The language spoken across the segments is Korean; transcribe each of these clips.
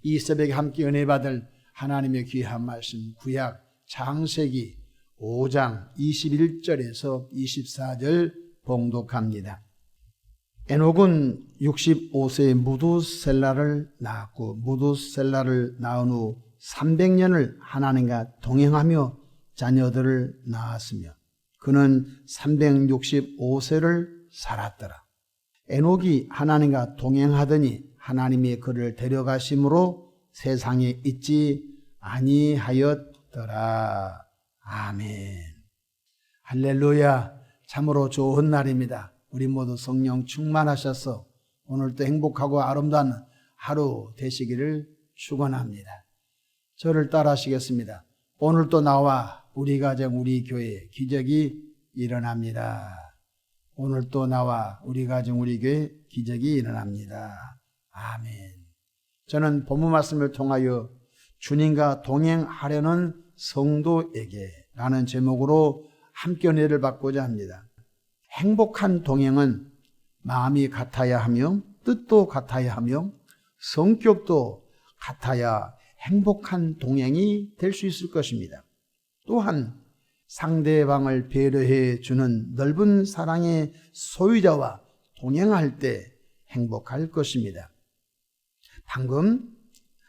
이 새벽에 함께 은혜 받을 하나님의 귀한 말씀, 구약 창세기 5장 21절에서 24절 봉독합니다. 에녹은 65세에 무두셀라를 낳았고, 무두셀라를 낳은 후 300년을 하나님과 동행하며 자녀들을 낳았으며 그는 365세를 살았더라. 에녹이 하나님과 동행하더니 하나님이 그를 데려가심으로 세상에 있지 아니하였더라. 아멘. 할렐루야. 참으로 좋은 날입니다. 우리 모두 성령 충만하셔서 오늘도 행복하고 아름다운 하루 되시기를 축원합니다. 저를 따라 하시겠습니다. 오늘도 나와 우리 가정 우리 교회에 기적이 일어납니다. 오늘도 나와 우리 가정 우리 교회에 기적이 일어납니다. 아멘. 저는 본문 말씀을 통하여 주님과 동행하려는 성도에게 라는 제목으로 함께 은혜를 받고자 합니다. 행복한 동행은 마음이 같아야 하며 뜻도 같아야 하며 성격도 같아야 행복한 동행이 될 수 있을 것입니다. 또한 상대방을 배려해 주는 넓은 사랑의 소유자와 동행할 때 행복할 것입니다. 방금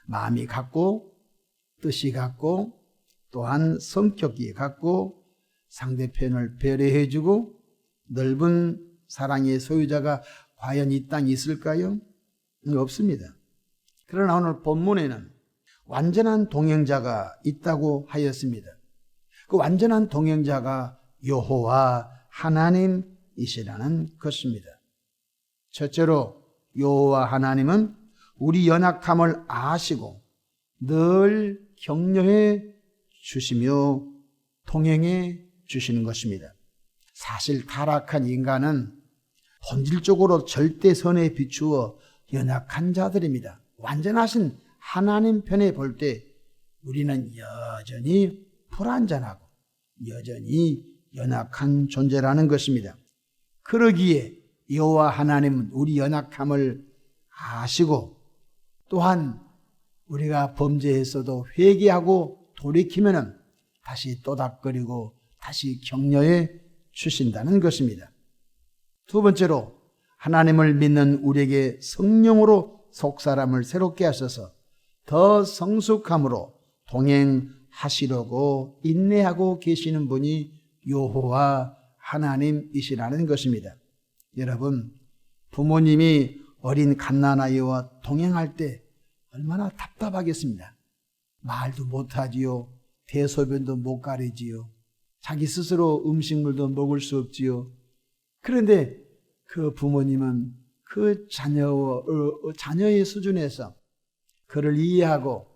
마음이 같고 뜻이 같고 또한 성격이 같고 상대편을 배려해 주고 넓은 사랑의 소유자가 과연 이 땅에 있을까요? 없습니다. 그러나 오늘 본문에는 완전한 동행자가 있다고 하였습니다. 그 완전한 동행자가 여호와 하나님이시라는 것입니다. 첫째로 여호와 하나님은 우리 연약함을 아시고 늘 격려해 주시며 동행해 주시는 것입니다. 사실 타락한 인간은 본질적으로 절대선에 비추어 연약한 자들입니다. 완전하신 하나님 편에 볼 때 우리는 여전히 불완전하고 여전히 연약한 존재라는 것입니다. 그러기에 여호와 하나님은 우리 연약함을 아시고 또한 우리가 범죄했어도 회개하고 돌이키면 다시 또닥거리고 다시 격려해 주신다는 것입니다. 두 번째로 하나님을 믿는 우리에게 성령으로 속사람을 새롭게 하셔서 더 성숙함으로 동행하시려고 인내하고 계시는 분이 여호와 하나님이시라는 것입니다. 여러분, 부모님이 어린 갓난아이와 동행할 때 얼마나 답답하겠습니다. 말도 못하지요. 대소변도 못 가리지요. 자기 스스로 음식물도 먹을 수 없지요. 그런데 그 부모님은 그 자녀의 수준에서 그를 이해하고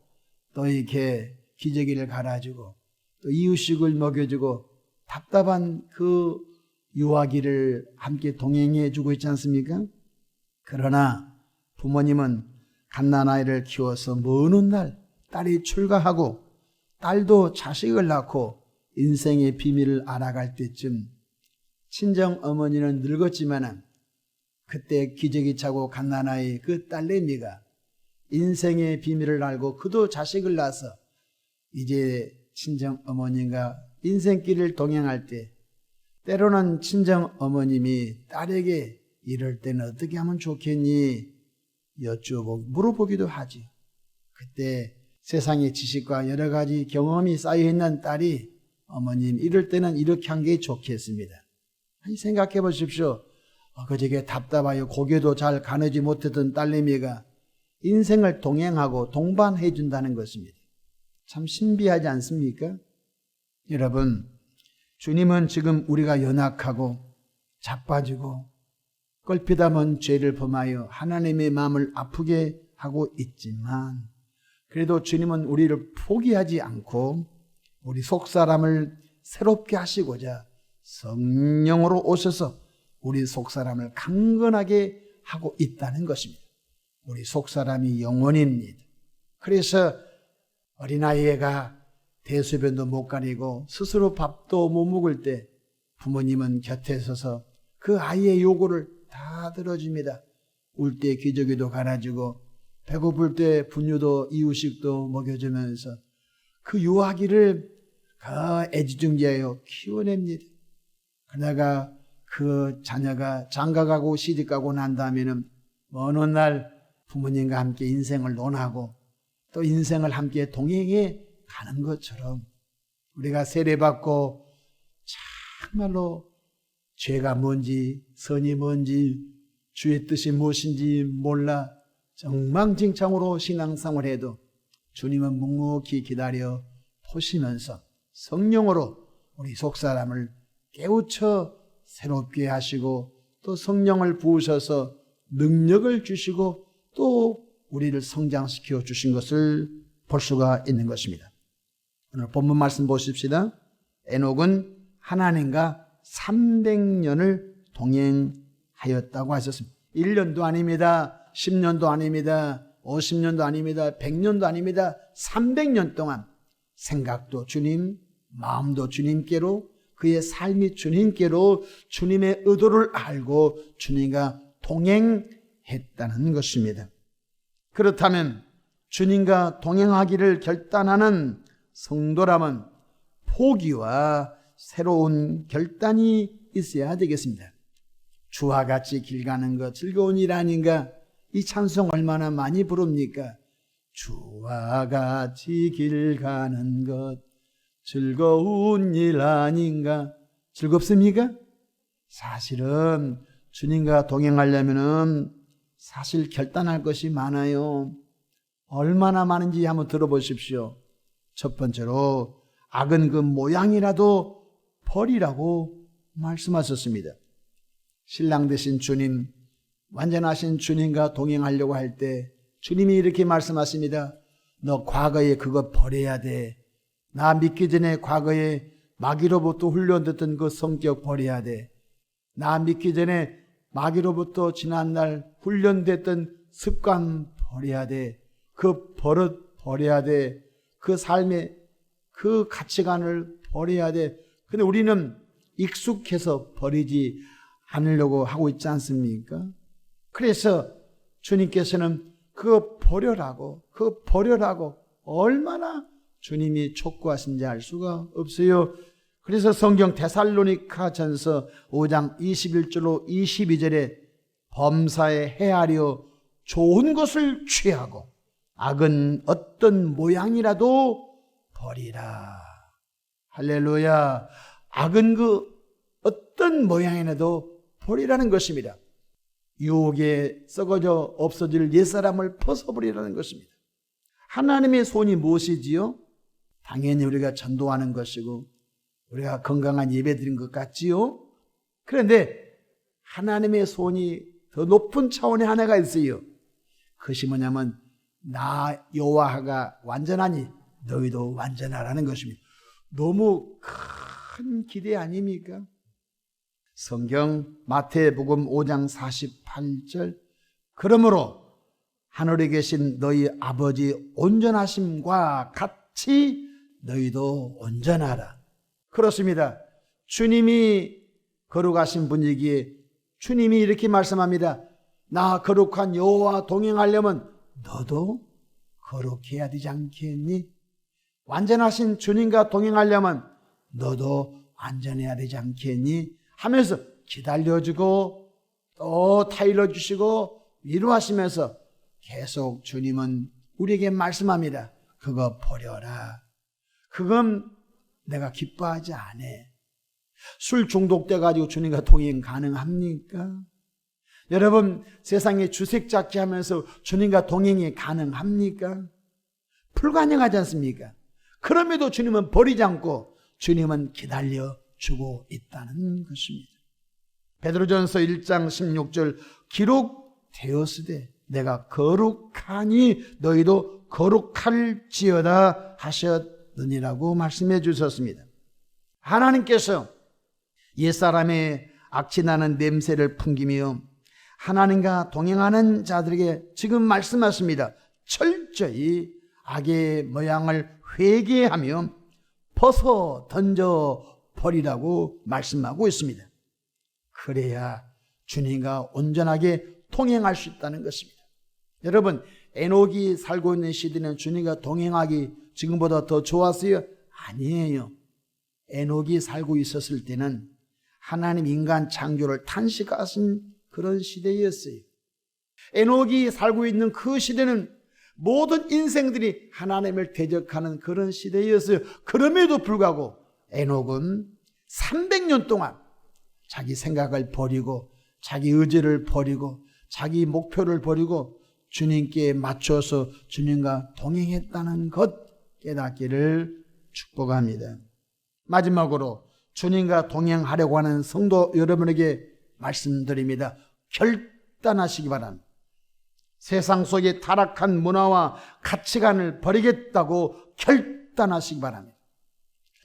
또 이렇게 기저귀를 갈아주고 또 이유식을 먹여주고 답답한 그 유아기를 함께 동행해 주고 있지 않습니까? 그러나 부모님은 갓난아이를 키워서 먼 훗날 딸이 출가하고 딸도 자식을 낳고 인생의 비밀을 알아갈 때쯤 친정 어머니는 늙었지만은 그때 기저귀 차고 갓난아이 그 딸내미가 인생의 비밀을 알고 그도 자식을 낳아서 이제 친정 어머니가 인생길을 동행할 때 때로는 친정 어머님이 딸에게 이럴 때는 어떻게 하면 좋겠니? 물어보기도 하지. 그때 세상의 지식과 여러 가지 경험이 쌓여있는 딸이 어머님 이럴 때는 이렇게 한 게 좋겠습니다. 아니 생각해 보십시오. 그저께 답답하여 고개도 잘 가누지 못했던 딸내미가 인생을 동행하고 동반해 준다는 것입니다. 참 신비하지 않습니까? 여러분, 주님은 지금 우리가 연약하고 자빠지고 껄핏하면 죄를 범하여 하나님의 마음을 아프게 하고 있지만 그래도 주님은 우리를 포기하지 않고 우리 속사람을 새롭게 하시고자 성령으로 오셔서 우리 속사람을 강건하게 하고 있다는 것입니다. 우리 속사람이 영혼입니다. 그래서 어린아이가 대소변도 못 가리고 스스로 밥도 못 먹을 때 부모님은 곁에 서서 그 아이의 요구를 다 들어줍니다. 울 때 기저귀도 갈아주고 배고플 때 분유도 이유식도 먹여주면서 그 유아기를 애지중지하여 키워냅니다. 그러다가 그 자녀가 장가가고 시집가고 난 다음에는 어느 날 부모님과 함께 인생을 논하고 또 인생을 함께 동행해 가는 것처럼 우리가 세례받고 정말로 죄가 뭔지 선이 뭔지 주의 뜻이 무엇인지 몰라 엉망진창으로 신앙생활을 해도 주님은 묵묵히 기다려 보시면서 성령으로 우리 속사람을 깨우쳐 새롭게 하시고 또 성령을 부으셔서 능력을 주시고 또 우리를 성장시켜 주신 것을 볼 수가 있는 것입니다. 오늘 본문 말씀 보십시다. 에녹은 하나님과 300년을 동행하였다고 하셨습니다. 1년도 아닙니다. 10년도 아닙니다. 50년도 아닙니다. 100년도 아닙니다. 300년 동안 생각도 주님, 마음도 주님께로, 그의 삶이 주님께로 주님의 의도를 알고 주님과 동행했다는 것입니다. 그렇다면 주님과 동행하기를 결단하는 성도라면 포기와 새로운 결단이 있어야 되겠습니다. 주와 같이 길 가는 것 즐거운 일 아닌가? 이 찬송 얼마나 많이 부릅니까? 주와 같이 길 가는 것 즐거운 일 아닌가? 즐겁습니까? 사실은 주님과 동행하려면은 사실 결단할 것이 많아요. 얼마나 많은지 한번 들어보십시오. 첫 번째로 악은 그 모양이라도 버리라고 말씀하셨습니다. 신랑 되신 주님, 완전하신 주님과 동행하려고 할 때 주님이 이렇게 말씀하십니다. 너 과거에 그거 버려야 돼. 나 믿기 전에 과거에 마귀로부터 훈련됐던 그 성격 버려야 돼. 나 믿기 전에 마귀로부터 지난날 훈련됐던 습관 버려야 돼. 그 버릇 버려야 돼. 그 삶의 그 가치관을 버려야 돼. 근데 우리는 익숙해서 버리지 않으려고 하고 있지 않습니까? 그래서 주님께서는 그거 버려라고 얼마나 주님이 촉구하신지 알 수가 없어요. 그래서 성경 데살로니가전서 5장 21절로 22절에 범사에 헤아려 좋은 것을 취하고 악은 어떤 모양이라도 버리라. 할렐루야. 악은 그 어떤 모양이라도 버리라는 것입니다. 유혹에 썩어져 없어질 옛사람을 벗어버리라는 것입니다. 하나님의 손이 무엇이지요? 당연히 우리가 전도하는 것이고 우리가 건강한 예배 드린 것 같지요? 그런데 하나님의 손이 더 높은 차원의 하나가 있어요. 그것이 뭐냐면 나 여호와가 완전하니 너희도 완전하라는 것입니다. 너무 큰 기대 아닙니까? 성경 마태복음 5장 48절 그러므로 하늘에 계신 너희 아버지 온전하심과 같이 너희도 온전하라. 그렇습니다. 주님이 거룩하신 분이기에 주님이 이렇게 말씀합니다. 나 거룩한 여호와 동행하려면 너도 거룩해야 되지 않겠니? 완전하신 주님과 동행하려면 너도 완전해야 되지 않겠니? 하면서 기다려주고 또 타일러주시고 위로하시면서 계속 주님은 우리에게 말씀합니다. 그거 버려라. 그건 내가 기뻐하지 않아. 술 중독돼 가지고 주님과 동행 가능합니까? 여러분 세상에 주색 잡기 하면서 주님과 동행이 가능합니까? 불가능하지 않습니까? 그럼에도 주님은 버리지 않고 주님은 기다려주고 있다는 것입니다. 베드로전서 1장 16절 기록되었으되 내가 거룩하니 너희도 거룩할지어다 하셨느니라고 말씀해 주셨습니다. 하나님께서 옛사람의 악취나는 냄새를 풍기며 하나님과 동행하는 자들에게 지금 말씀하십니다. 철저히 악의 모양을 회개하며 벗어 던져 버리라고 말씀하고 있습니다. 그래야 주님과 온전하게 통행할 수 있다는 것입니다. 여러분 에녹이 살고 있는 시대는 주님과 동행하기 지금보다 더 좋았어요? 아니에요. 에녹이 살고 있었을 때는 하나님 인간 창조를 탄식하신 그런 시대였어요. 에녹이 살고 있는 그 시대는 모든 인생들이 하나님을 대적하는 그런 시대였어요. 그럼에도 불구하고 에녹은 300년 동안 자기 생각을 버리고 자기 의지를 버리고 자기 목표를 버리고 주님께 맞춰서 주님과 동행했다는 것 깨닫기를 축복합니다. 마지막으로 주님과 동행하려고 하는 성도 여러분에게 말씀드립니다. 결단하시기 바랍니다. 세상 속의 타락한 문화와 가치관을 버리겠다고 결단하시기 바랍니다.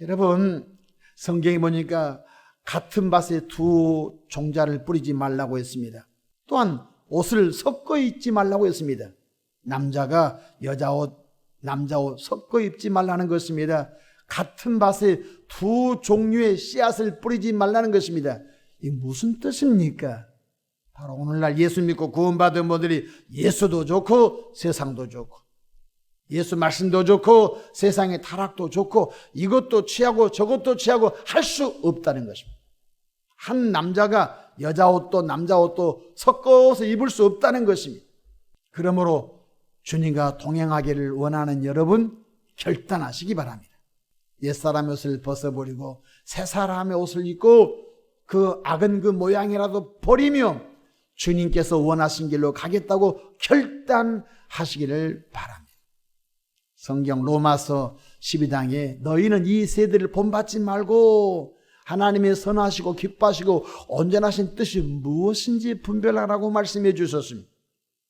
여러분, 성경에 보니까 같은 밭에 두 종자를 뿌리지 말라고 했습니다. 또한 옷을 섞어 입지 말라고 했습니다. 남자가 여자 옷, 남자 옷 섞어 입지 말라는 것입니다. 같은 밭에 두 종류의 씨앗을 뿌리지 말라는 것입니다. 이게 무슨 뜻입니까? 바로 오늘날 예수 믿고 구원받은 분들이 예수도 좋고 세상도 좋고 예수 말씀도 좋고 세상의 타락도 좋고 이것도 취하고 저것도 취하고 할 수 없다는 것입니다. 한 남자가 여자 옷도 남자 옷도 섞어서 입을 수 없다는 것입니다. 그러므로 주님과 동행하기를 원하는 여러분 결단하시기 바랍니다. 옛사람의 옷을 벗어버리고 새사람의 옷을 입고 그 악은 그 모양이라도 버리며 주님께서 원하신 길로 가겠다고 결단하시기를 바랍니다. 성경 로마서 12장에 너희는 이 세대를 본받지 말고 하나님의 선하시고 기뻐하시고 온전하신 뜻이 무엇인지 분별하라고 말씀해 주셨습니다.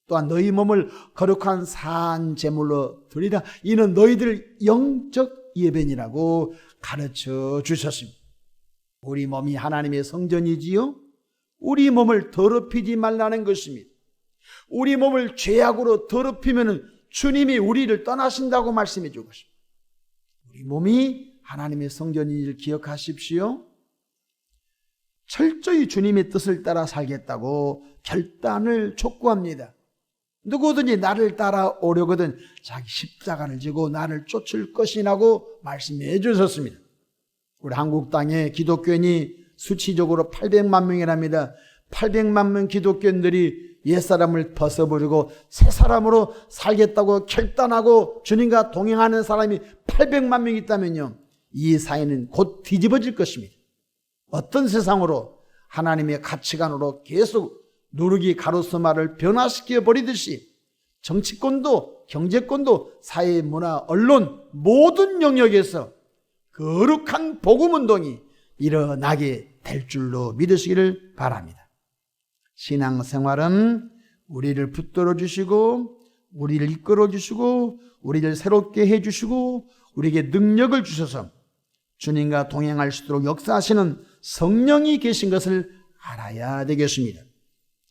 또한 너희 몸을 거룩한 산 제물로 드리라. 이는 너희들 영적 예배니라고 가르쳐 주셨습니다. 우리 몸이 하나님의 성전이지요. 우리 몸을 더럽히지 말라는 것입니다. 우리 몸을 죄악으로 더럽히면 주님이 우리를 떠나신다고 말씀해 주고 있습니다. 우리 몸이 하나님의 성전인지를 기억하십시오. 철저히 주님의 뜻을 따라 살겠다고 결단을 촉구합니다. 누구든지 나를 따라오려거든 자기 십자가를 지고 나를 쫓을 것이라고 말씀해 주셨습니다. 우리 한국 땅에 기독교인이 수치적으로 800만 명이랍니다. 800만 명 기독교인들이 옛사람을 벗어버리고 새 사람으로 살겠다고 결단하고 주님과 동행하는 사람이 800만 명 있다면요, 이 사회는 곧 뒤집어질 것입니다. 어떤 세상으로 하나님의 가치관으로 계속 누르기 가로수말을 변화시켜 버리듯이 정치권도 경제권도 사회, 문화, 언론 모든 영역에서 거룩한 복음운동이 일어나게 될 줄로 믿으시기를 바랍니다. 신앙생활은 우리를 붙들어 주시고 우리를 이끌어 주시고 우리를 새롭게 해 주시고 우리에게 능력을 주셔서 주님과 동행할 수 있도록 역사하시는 성령이 계신 것을 알아야 되겠습니다.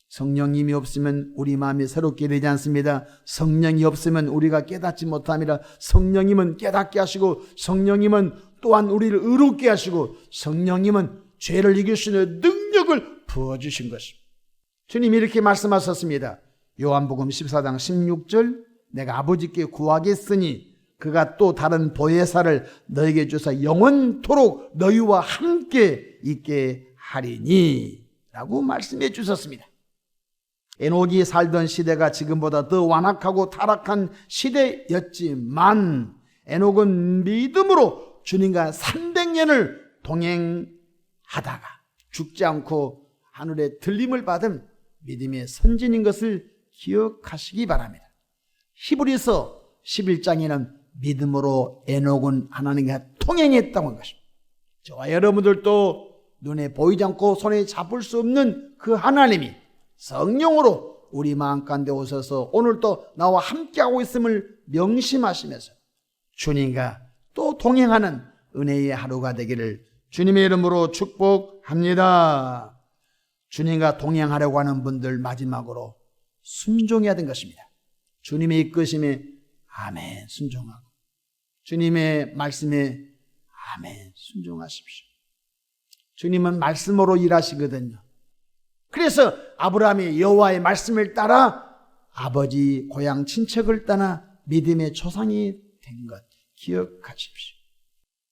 성령님이 없으면 우리 마음이 새롭게 되지 않습니다. 성령이 없으면 우리가 깨닫지 못합니다. 성령님은 깨닫게 하시고 성령님은 또한 우리를 의롭게 하시고 성령님은 죄를 이길 수 있는 능력을 부어주신 것입니다. 주님이 이렇게 말씀하셨습니다. 요한복음 14장 16절 내가 아버지께 구하겠으니 그가 또 다른 보혜사를 너에게 주사 영원토록 너희와 함께 있게 하리니 라고 말씀해 주셨습니다. 에녹이 살던 시대가 지금보다 더 완악하고 타락한 시대였지만 에녹은 믿음으로 주님과 300년을 동행하다가 죽지 않고 하늘에 들림을 받은 믿음의 선진인 것을 기억하시기 바랍니다. 히브리서 11장에는 믿음으로 에녹은 하나님과 통행했다고 한 것입니다. 저와 여러분들도 눈에 보이지 않고 손에 잡을 수 없는 그 하나님이 성령으로 우리 마음 가운데 오셔서 오늘도 나와 함께하고 있음을 명심하시면서 주님과 또 동행하는 은혜의 하루가 되기를 주님의 이름으로 축복합니다. 주님과 동행하려고 하는 분들 마지막으로 순종해야 되는 것입니다. 주님의 이끄심에 아멘 순종하고 주님의 말씀에 아멘 순종하십시오. 주님은 말씀으로 일하시거든요. 그래서 아브라함이 여호와의 말씀을 따라 아버지 고향 친척을 떠나 믿음의 조상이 된 것 기억하십시오.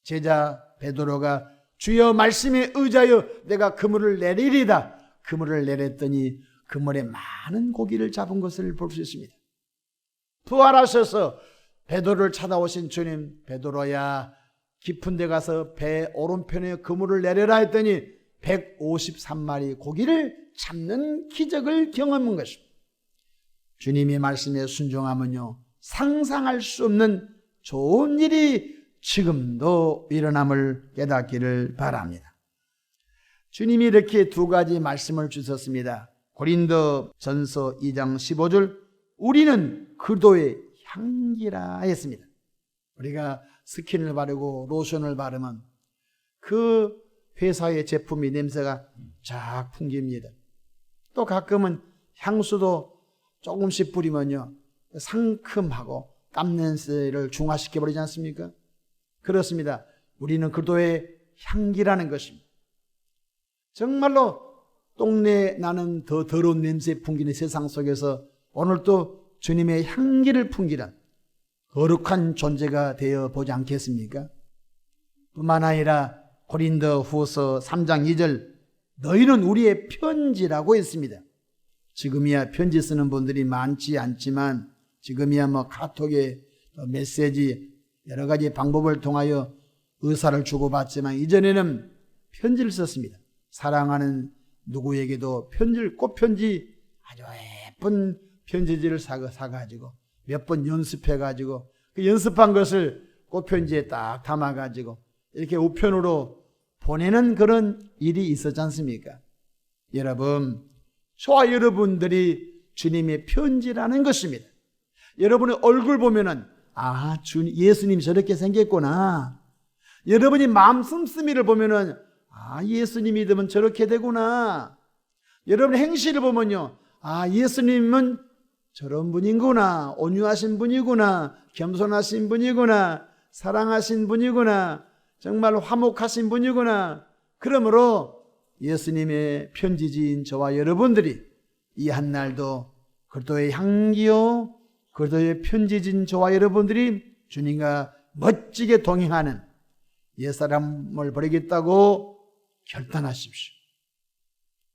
제자 베드로가 주여 말씀에 의지하여 내가 그물을 내리리다. 그물을 내렸더니 그물에 많은 고기를 잡은 것을 볼 수 있습니다. 부활하셔서 베드로를 찾아오신 주님, 베드로야 깊은 데 가서 배 오른편에 그물을 내려라 했더니 153마리 고기를 잡는 기적을 경험한 것입니다. 주님의 말씀에 순종하면요, 상상할 수 없는 좋은 일이 지금도 일어남을 깨닫기를 바랍니다. 주님이 이렇게 두 가지 말씀을 주셨습니다. 고린도전서 2장 15절, 우리는 그리스도의 향기라 했습니다. 우리가 스킨을 바르고 로션을 바르면 그 회사의 제품이 냄새가 쫙 풍깁니다. 또 가끔은 향수도 조금씩 뿌리면요, 상큼하고 땀냄새를 중화시켜 버리지 않습니까? 그렇습니다. 우리는 그리스도의 향기라는 것입니다. 정말로 똥내 나는 더 더러운 냄새 풍기는 세상 속에서 오늘 또 주님의 향기를 풍기는 거룩한 존재가 되어 보지 않겠습니까? 뿐만 아니라 고린도 후서 3장 2절, 너희는 우리의 편지라고 했습니다. 지금이야 편지 쓰는 분들이 많지 않지만, 지금이야 뭐 카톡에 메시지 여러 가지 방법을 통하여 의사를 주고받지만, 이전에는 편지를 썼습니다. 사랑하는 누구에게도 편지를, 꽃편지 아주 예쁜 편지지를 사가지고 몇 번 연습해가지고 그 연습한 것을 꽃편지에 딱 담아가지고 이렇게 우편으로 보내는 그런 일이 있었지 않습니까? 여러분, 저와 여러분들이 주님의 편지라는 것입니다. 여러분의 얼굴 보면은 예수님 저렇게 생겼구나. 여러분이 마음 씀씀이를 보면은 예수님 믿으면 저렇게 되구나. 여러분의 행실을 보면요, 예수님은 저런 분이구나. 온유하신 분이구나. 겸손하신 분이구나. 사랑하신 분이구나. 정말 화목하신 분이구나. 그러므로 예수님의 편지지인 저와 여러분들이 이 한날도 그리스도의 향기요, 그리스도의 편지지인 저와 여러분들이 주님과 멋지게 동행하는 옛사람을 버리겠다고 결단하십시오.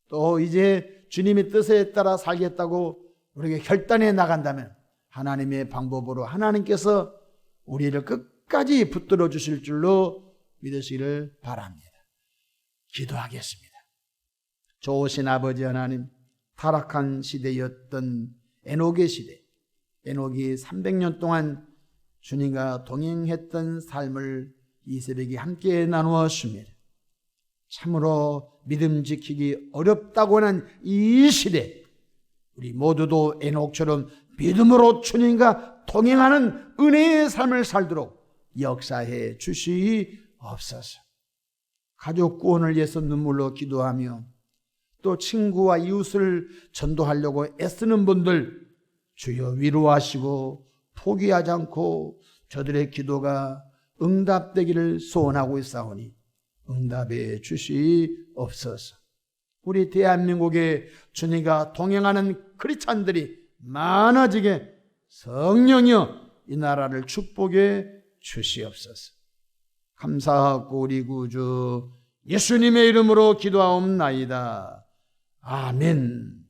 또 이제 주님의 뜻에 따라 살겠다고 우리가 결단해 나간다면 하나님의 방법으로 하나님께서 우리를 끝까지 붙들어 주실 줄로 믿으시기를 바랍니다. 기도하겠습니다. 좋으신 아버지 하나님, 타락한 시대였던 에녹의 시대, 에녹이 300년 동안 주님과 동행했던 삶을 이 새벽에 함께 나누었습니다. 참으로 믿음 지키기 어렵다고 하는 이 시대, 우리 모두도 에녹처럼 믿음으로 주님과 동행하는 은혜의 삶을 살도록 역사해 주시옵소서. 가족 구원을 위해서 눈물로 기도하며 또 친구와 이웃을 전도하려고 애쓰는 분들 주여 위로하시고 포기하지 않고 저들의 기도가 응답되기를 소원하고 있사오니 응답해 주시옵소서. 우리 대한민국에 주님과 동행하는 크리스찬들이 많아지게 성령이여 이 나라를 축복해 주시옵소서. 감사하고 우리 구주 예수님의 이름으로 기도하옵나이다. 아멘.